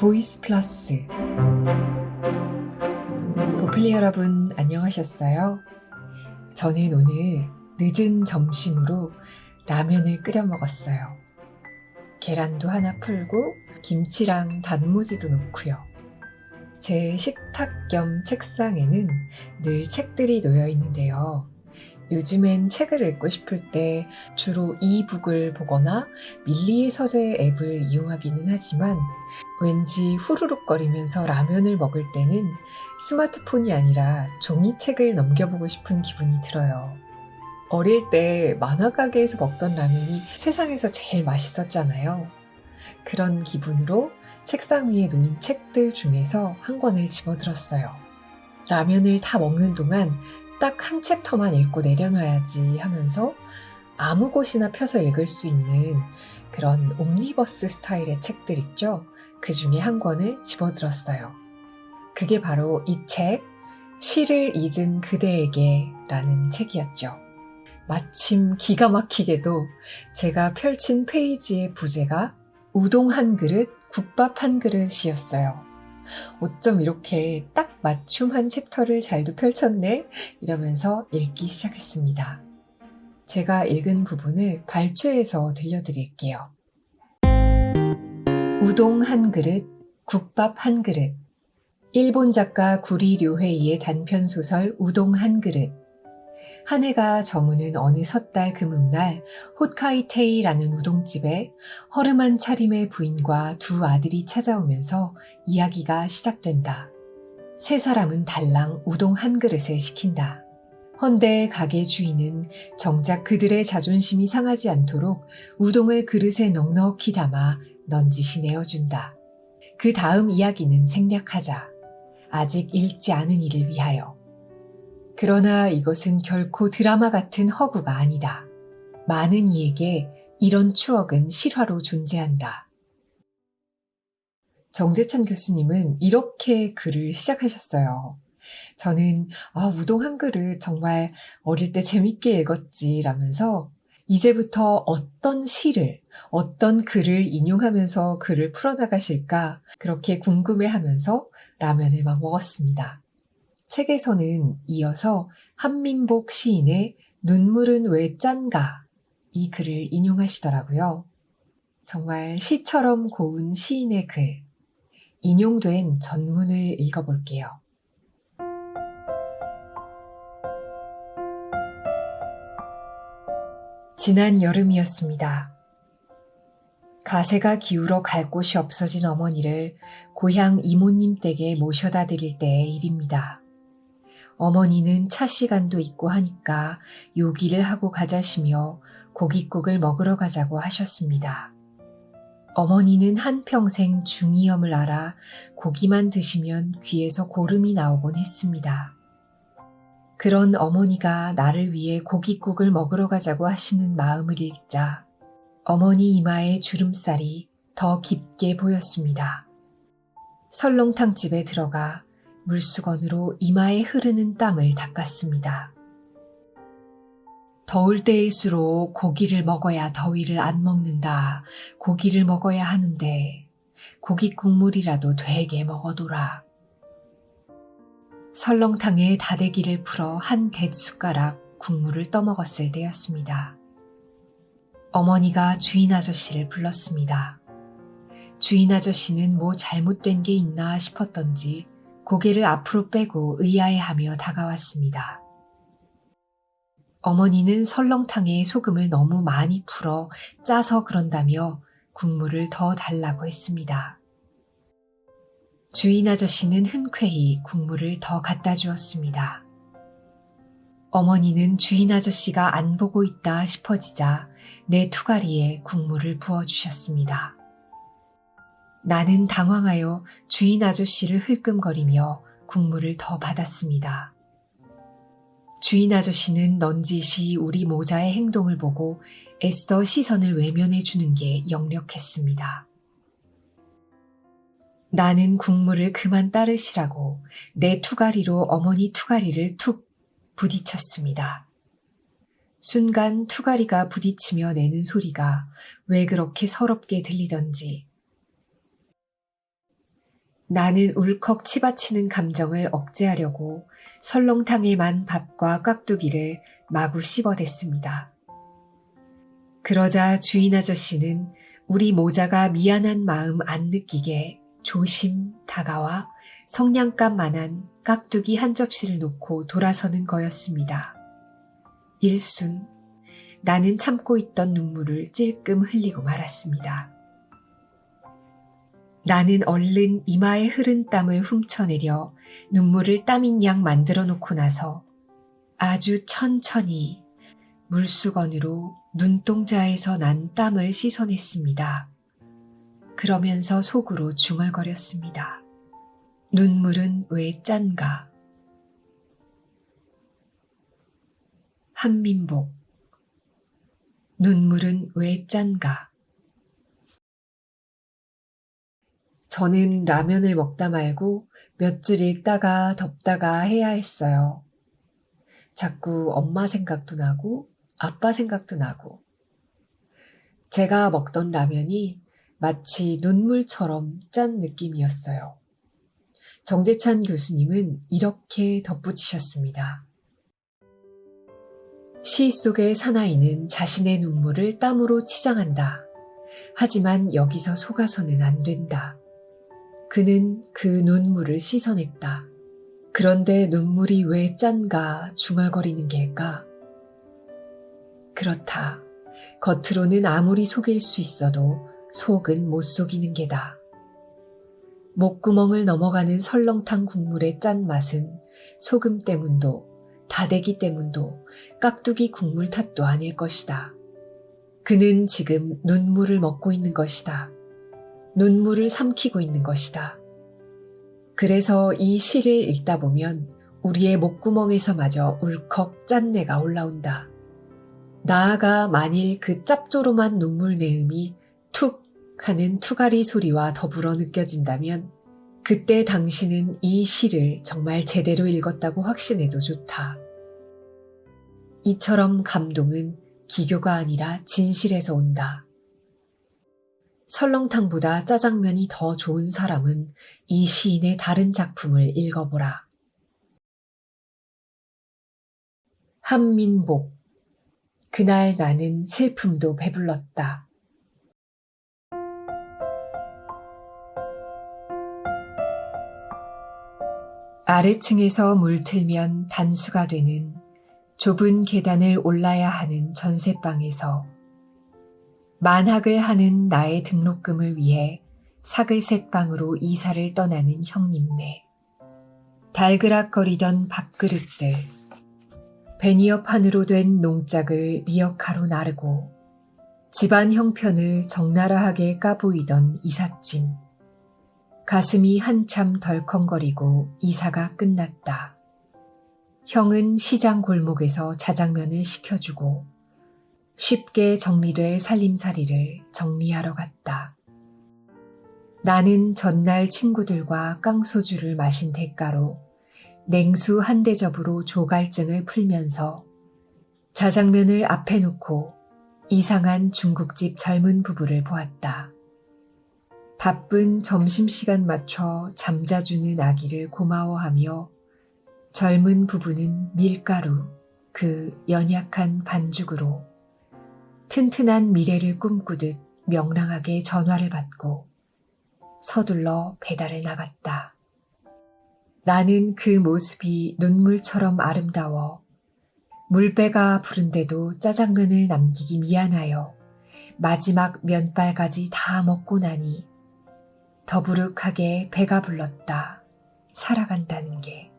보이스 플러스. 보필리 여러분 안녕하셨어요? 저는 오늘 늦은 점심으로 라면을 끓여 먹었어요. 계란도 하나 풀고 김치랑 단무지도 넣고요. 제 식탁 겸 책상에는 늘 책들이 놓여 있는데요. 요즘엔 책을 읽고 싶을 때 주로 이북을 보거나 밀리의 서재 앱을 이용하기는 하지만 왠지 후루룩거리면서 라면을 먹을 때는 스마트폰이 아니라 종이책을 넘겨보고 싶은 기분이 들어요. 어릴 때 만화 가게에서 먹던 라면이 세상에서 제일 맛있었잖아요. 그런 기분으로 책상 위에 놓인 책들 중에서 한 권을 집어들었어요. 라면을 다 먹는 동안 딱 한 챕터만 읽고 내려놔야지 하면서 아무 곳이나 펴서 읽을 수 있는 그런 옴니버스 스타일의 책들 있죠? 그 중에 한 권을 집어들었어요. 그게 바로 이 책, 시를 잊은 그대에게 라는 책이었죠. 마침 기가 막히게도 제가 펼친 페이지의 부제가 우동 한 그릇, 국밥 한 그릇이었어요. 어쩜 이렇게 딱 맞춤 한 챕터를 잘도 펼쳤네? 이러면서 읽기 시작했습니다. 제가 읽은 부분을 발췌해서 들려드릴게요. 우동 한 그릇, 국밥 한 그릇. 일본 작가 구리 료헤이의 단편소설 우동 한 그릇. 한 해가 저무는 어느 섣달 금음날 홋카이테이라는 우동집에 허름한 차림의 부인과 두 아들이 찾아오면서 이야기가 시작된다. 세 사람은 달랑 우동 한 그릇을 시킨다. 헌데 가게 주인은 정작 그들의 자존심이 상하지 않도록 우동을 그릇에 넉넉히 담아 넌지시 내어준다. 그 다음 이야기는 생략하자. 아직 읽지 않은 이를 위하여. 그러나 이것은 결코 드라마 같은 허구가 아니다. 많은 이에게 이런 추억은 실화로 존재한다. 정재찬 교수님은 이렇게 글을 시작하셨어요. 저는 우동 한 그릇 정말 어릴 때 재밌게 읽었지라면서 이제부터 어떤 시를, 어떤 글을 인용하면서 글을 풀어나가실까 그렇게 궁금해하면서 라면을 막 먹었습니다. 책에서는 이어서 한민복 시인의 눈물은 왜 짠가 이 글을 인용하시더라고요. 정말 시처럼 고운 시인의 글, 인용된 전문을 읽어볼게요. 지난 여름이었습니다. 가세가 기울어 갈 곳이 없어진 어머니를 고향 이모님 댁에 모셔다 드릴 때의 일입니다. 어머니는 차 시간도 있고 하니까 요기를 하고 가자시며 고깃국을 먹으러 가자고 하셨습니다. 어머니는 한평생 중이염을 앓아 고기만 드시면 귀에서 고름이 나오곤 했습니다. 그런 어머니가 나를 위해 고깃국을 먹으러 가자고 하시는 마음을 읽자 어머니 이마에 주름살이 더 깊게 보였습니다. 설렁탕집에 들어가 물수건으로 이마에 흐르는 땀을 닦았습니다. 더울 때일수록 고기를 먹어야 더위를 안 먹는다. 고기를 먹어야 하는데 고기 국물이라도 되게 먹어둬라. 설렁탕에 다대기를 풀어 한 대숟가락 국물을 떠먹었을 때였습니다. 어머니가 주인 아저씨를 불렀습니다. 주인 아저씨는 뭐 잘못된 게 있나 싶었던지 고개를 앞으로 빼고 의아해하며 다가왔습니다. 어머니는 설렁탕에 소금을 너무 많이 풀어 짜서 그런다며 국물을 더 달라고 했습니다. 주인 아저씨는 흔쾌히 국물을 더 갖다 주었습니다. 어머니는 주인 아저씨가 안 보고 있다 싶어지자 내 투가리에 국물을 부어주셨습니다. 나는 당황하여 주인 아저씨를 흘끔거리며 국물을 더 받았습니다. 주인 아저씨는 넌지시 우리 모자의 행동을 보고 애써 시선을 외면해 주는 게 역력했습니다. 나는 국물을 그만 따르시라고 내 투가리로 어머니 투가리를 툭 부딪혔습니다. 순간 투가리가 부딪히며 내는 소리가 왜 그렇게 서럽게 들리던지 나는 울컥 치받치는 감정을 억제하려고 설렁탕에 만 밥과 깍두기를 마구 씹어댔습니다. 그러자 주인 아저씨는 우리 모자가 미안한 마음 안 느끼게 조심 다가와 성냥갑만한 깍두기 한 접시를 놓고 돌아서는 거였습니다. 일순 나는 참고 있던 눈물을 찔끔 흘리고 말았습니다. 나는 얼른 이마에 흐른 땀을 훔쳐내려 눈물을 땀인 양 만들어 놓고 나서 아주 천천히 물수건으로 눈동자에서 난 땀을 씻어냈습니다. 그러면서 속으로 중얼거렸습니다. 눈물은 왜 짠가? 한민복. 눈물은 왜 짠가? 저는 라면을 먹다 말고 몇 줄 읽다가 덮다가 해야 했어요. 자꾸 엄마 생각도 나고 아빠 생각도 나고. 제가 먹던 라면이 마치 눈물처럼 짠 느낌이었어요. 정재찬 교수님은 이렇게 덧붙이셨습니다. 시 속의 사나이는 자신의 눈물을 땀으로 치장한다. 하지만 여기서 속아서는 안 된다. 그는 그 눈물을 씻어냈다. 그런데 눈물이 왜 짠가 중얼거리는 게일까? 그렇다. 겉으로는 아무리 속일 수 있어도 속은 못 속이는 게다. 목구멍을 넘어가는 설렁탕 국물의 짠맛은 소금 때문도 다대기 때문도 깍두기 국물 탓도 아닐 것이다. 그는 지금 눈물을 먹고 있는 것이다. 눈물을 삼키고 있는 것이다. 그래서 이 시를 읽다 보면 우리의 목구멍에서마저 울컥 짠내가 올라온다. 나아가 만일 그 짭조름한 눈물 내음이 툭 하는 투가리 소리와 더불어 느껴진다면 그때 당신은 이 시를 정말 제대로 읽었다고 확신해도 좋다. 이처럼 감동은 기교가 아니라 진실에서 온다. 설렁탕보다 짜장면이 더 좋은 사람은 이 시인의 다른 작품을 읽어보라. 한민복. 그날 나는 슬픔도 배불렀다. 아래층에서 물틀면 단수가 되는 좁은 계단을 올라야 하는 전세방에서 만학을 하는 나의 등록금을 위해 사글셋방으로 이사를 떠나는 형님네. 달그락거리던 밥그릇들, 베니어판으로 된 농짝을 리어카로 나르고 집안 형편을 적나라하게 까보이던 이삿짐. 가슴이 한참 덜컹거리고 이사가 끝났다. 형은 시장 골목에서 자장면을 시켜주고 쉽게 정리될 살림살이를 정리하러 갔다. 나는 전날 친구들과 깡소주를 마신 대가로 냉수 한 대접으로 조갈증을 풀면서 자장면을 앞에 놓고 이상한 중국집 젊은 부부를 보았다. 바쁜 점심시간 맞춰 잠자주는 아기를 고마워하며 젊은 부부는 밀가루, 그 연약한 반죽으로 튼튼한 미래를 꿈꾸듯 명랑하게 전화를 받고 서둘러 배달을 나갔다. 나는 그 모습이 눈물처럼 아름다워 물배가 부른데도 짜장면을 남기기 미안하여 마지막 면발까지 다 먹고 나니 더부룩하게 배가 불렀다. 살아간다는 게.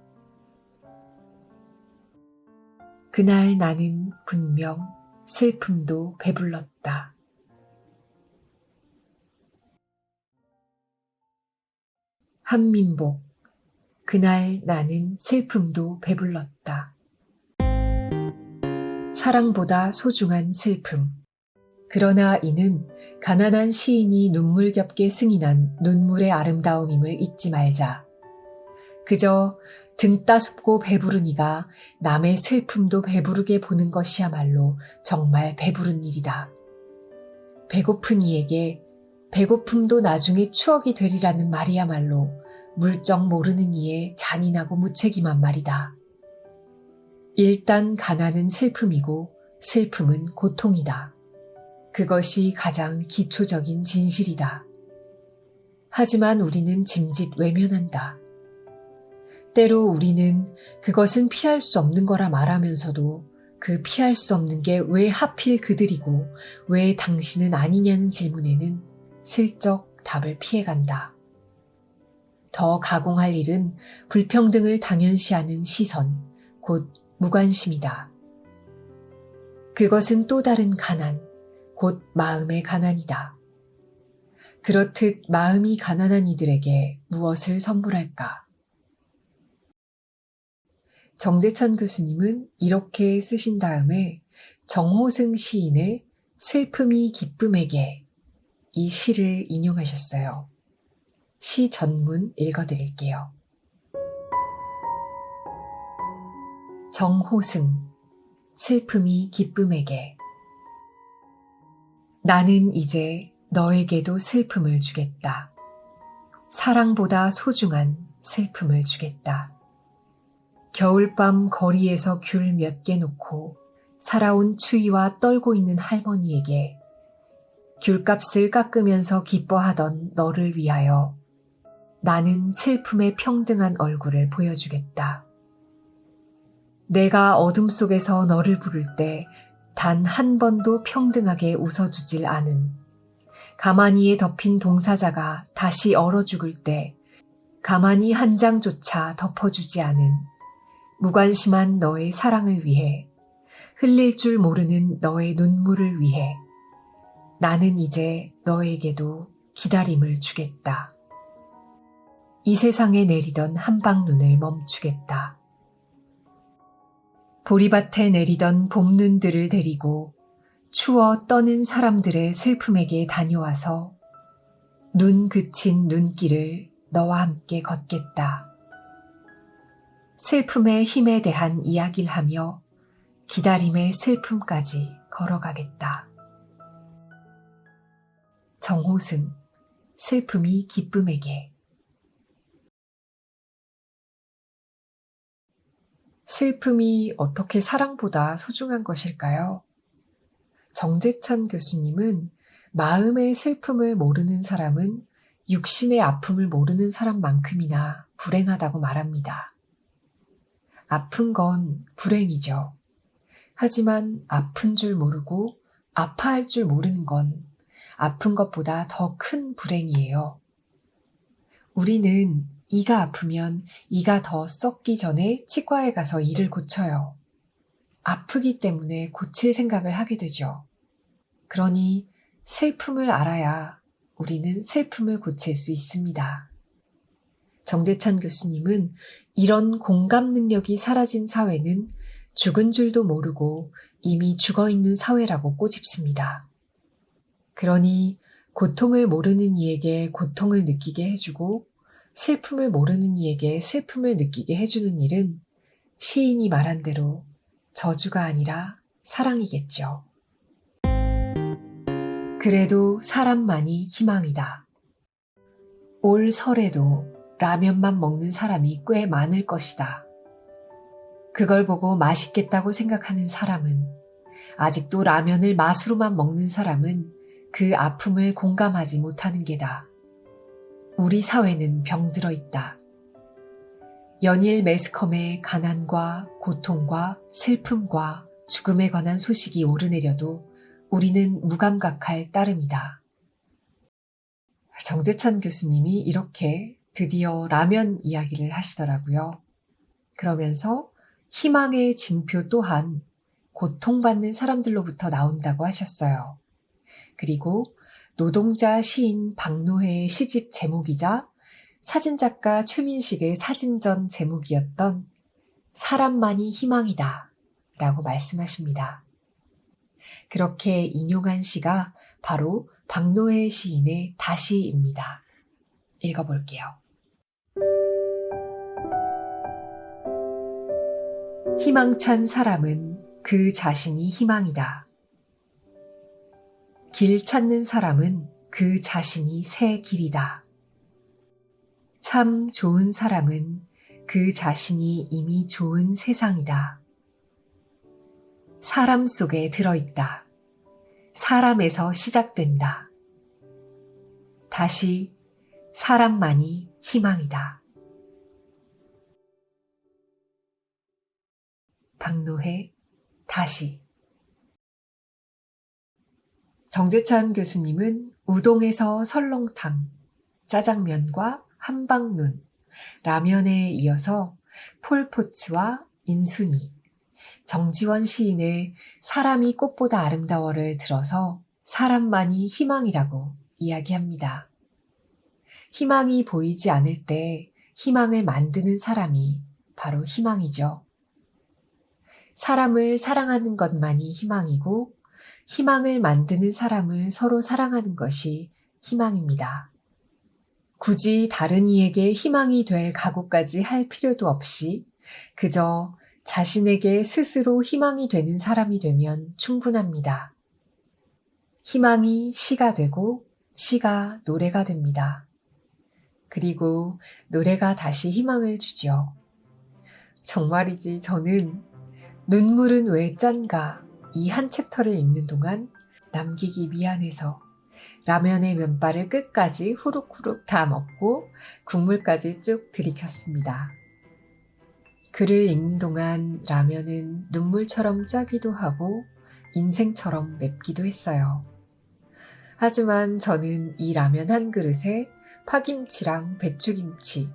그날 나는 분명 슬픔도 배불렀다. 한민복. 그날 나는 슬픔도 배불렀다. 사랑보다 소중한 슬픔. 그러나 이는 가난한 시인이 눈물겹게 승인한 눈물의 아름다움임을 잊지 말자. 그저 등 따숩고 배부른 이가 남의 슬픔도 배부르게 보는 것이야말로 정말 배부른 일이다. 배고픈 이에게 배고픔도 나중에 추억이 되리라는 말이야말로 물정 모르는 이의 잔인하고 무책임한 말이다. 일단 가난은 슬픔이고 슬픔은 고통이다. 그것이 가장 기초적인 진실이다. 하지만 우리는 짐짓 외면한다. 때로 우리는 그것은 피할 수 없는 거라 말하면서도 그 피할 수 없는 게 왜 하필 그들이고 왜 당신은 아니냐는 질문에는 슬쩍 답을 피해간다. 더 가공할 일은 불평등을 당연시하는 시선, 곧 무관심이다. 그것은 또 다른 가난, 곧 마음의 가난이다. 그렇듯 마음이 가난한 이들에게 무엇을 선물할까? 정재찬 교수님은 이렇게 쓰신 다음에 정호승 시인의 슬픔이 기쁨에게 이 시를 인용하셨어요. 시 전문 읽어드릴게요. 정호승, 슬픔이 기쁨에게. 나는 이제 너에게도 슬픔을 주겠다. 사랑보다 소중한 슬픔을 주겠다. 겨울밤 거리에서 귤 몇 개 놓고 살아온 추위와 떨고 있는 할머니에게 귤값을 깎으면서 기뻐하던 너를 위하여 나는 슬픔의 평등한 얼굴을 보여주겠다. 내가 어둠 속에서 너를 부를 때 단 한 번도 평등하게 웃어주질 않은, 가만히에 덮인 동사자가 다시 얼어 죽을 때 가만히 한 장조차 덮어주지 않은 무관심한 너의 사랑을 위해, 흘릴 줄 모르는 너의 눈물을 위해 나는 이제 너에게도 기다림을 주겠다. 이 세상에 내리던 한방눈을 멈추겠다. 보리밭에 내리던 봄눈들을 데리고 추워 떠는 사람들의 슬픔에게 다녀와서 눈 그친 눈길을 너와 함께 걷겠다. 슬픔의 힘에 대한 이야기를 하며 기다림의 슬픔까지 걸어가겠다. 정호승, 슬픔이 기쁨에게. 슬픔이 어떻게 사랑보다 소중한 것일까요? 정재찬 교수님은 마음의 슬픔을 모르는 사람은 육신의 아픔을 모르는 사람만큼이나 불행하다고 말합니다. 아픈 건 불행이죠. 하지만 아픈 줄 모르고 아파할 줄 모르는 건 아픈 것보다 더 큰 불행이에요. 우리는 이가 아프면 이가 더 썩기 전에 치과에 가서 이를 고쳐요. 아프기 때문에 고칠 생각을 하게 되죠. 그러니 슬픔을 알아야 우리는 슬픔을 고칠 수 있습니다. 정재찬 교수님은 이런 공감 능력이 사라진 사회는 죽은 줄도 모르고 이미 죽어있는 사회라고 꼬집습니다. 그러니 고통을 모르는 이에게 고통을 느끼게 해주고 슬픔을 모르는 이에게 슬픔을 느끼게 해주는 일은 시인이 말한 대로 저주가 아니라 사랑이겠죠. 그래도 사람만이 희망이다. 올 설에도 라면만 먹는 사람이 꽤 많을 것이다. 그걸 보고 맛있겠다고 생각하는 사람은, 아직도 라면을 맛으로만 먹는 사람은 그 아픔을 공감하지 못하는 게다. 우리 사회는 병들어 있다. 연일 매스컴에 가난과 고통과 슬픔과 죽음에 관한 소식이 오르내려도 우리는 무감각할 따름이다. 정재찬 교수님이 이렇게 드디어 라면 이야기를 하시더라고요. 그러면서 희망의 징표 또한 고통받는 사람들로부터 나온다고 하셨어요. 그리고 노동자 시인 박노해의 시집 제목이자 사진작가 최민식의 사진전 제목이었던 사람만이 희망이다 라고 말씀하십니다. 그렇게 인용한 시가 바로 박노해 시인의 다시입니다. 읽어볼게요. 희망찬 사람은 그 자신이 희망이다. 길 찾는 사람은 그 자신이 새 길이다. 참 좋은 사람은 그 자신이 이미 좋은 세상이다. 사람 속에 들어있다. 사람에서 시작된다. 다시 사람만이 희망이다. 박노해 다시. 정재찬 교수님은 우동에서 설렁탕, 짜장면과 한방눈, 라면에 이어서 폴포츠와 인순이, 정지원 시인의 사람이 꽃보다 아름다워를 들어서 사람만이 희망이라고 이야기합니다. 희망이 보이지 않을 때 희망을 만드는 사람이 바로 희망이죠. 사람을 사랑하는 것만이 희망이고 희망을 만드는 사람을 서로 사랑하는 것이 희망입니다. 굳이 다른 이에게 희망이 될 각오까지 할 필요도 없이 그저 자신에게 스스로 희망이 되는 사람이 되면 충분합니다. 희망이 시가 되고 시가 노래가 됩니다. 그리고 노래가 다시 희망을 주죠. 정말이지 저는 눈물은 왜 짠가 이 한 챕터를 읽는 동안 남기기 미안해서 라면의 면발을 끝까지 후룩후룩 다 먹고 국물까지 쭉 들이켰습니다. 글을 읽는 동안 라면은 눈물처럼 짜기도 하고 인생처럼 맵기도 했어요. 하지만 저는 이 라면 한 그릇에 파김치랑 배추김치,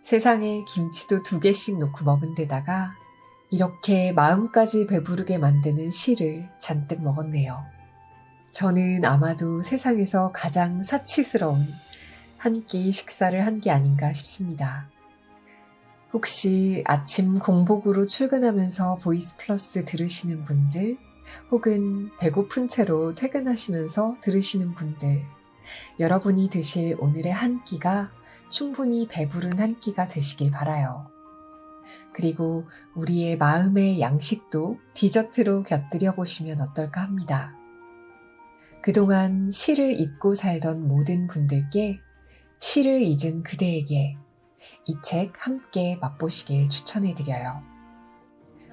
세상에 김치도 2개씩 놓고 먹은 데다가 이렇게 마음까지 배부르게 만드는 시를 잔뜩 먹었네요. 저는 아마도 세상에서 가장 사치스러운 한 끼 식사를 한 게 아닌가 싶습니다. 혹시 아침 공복으로 출근하면서 보이스 플러스 들으시는 분들, 혹은 배고픈 채로 퇴근하시면서 들으시는 분들, 여러분이 드실 오늘의 한 끼가 충분히 배부른 한 끼가 되시길 바라요. 그리고 우리의 마음의 양식도 디저트로 곁들여 보시면 어떨까 합니다. 그동안 시를 잊고 살던 모든 분들께 시를 잊은 그대에게 이 책 함께 맛보시길 추천해드려요.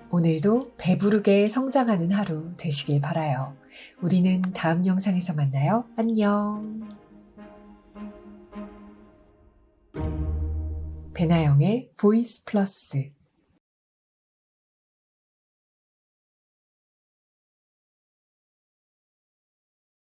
오늘도 배부르게 성장하는 하루 되시길 바라요. 우리는 다음 영상에서 만나요. 안녕. 배나영의 보이스 플러스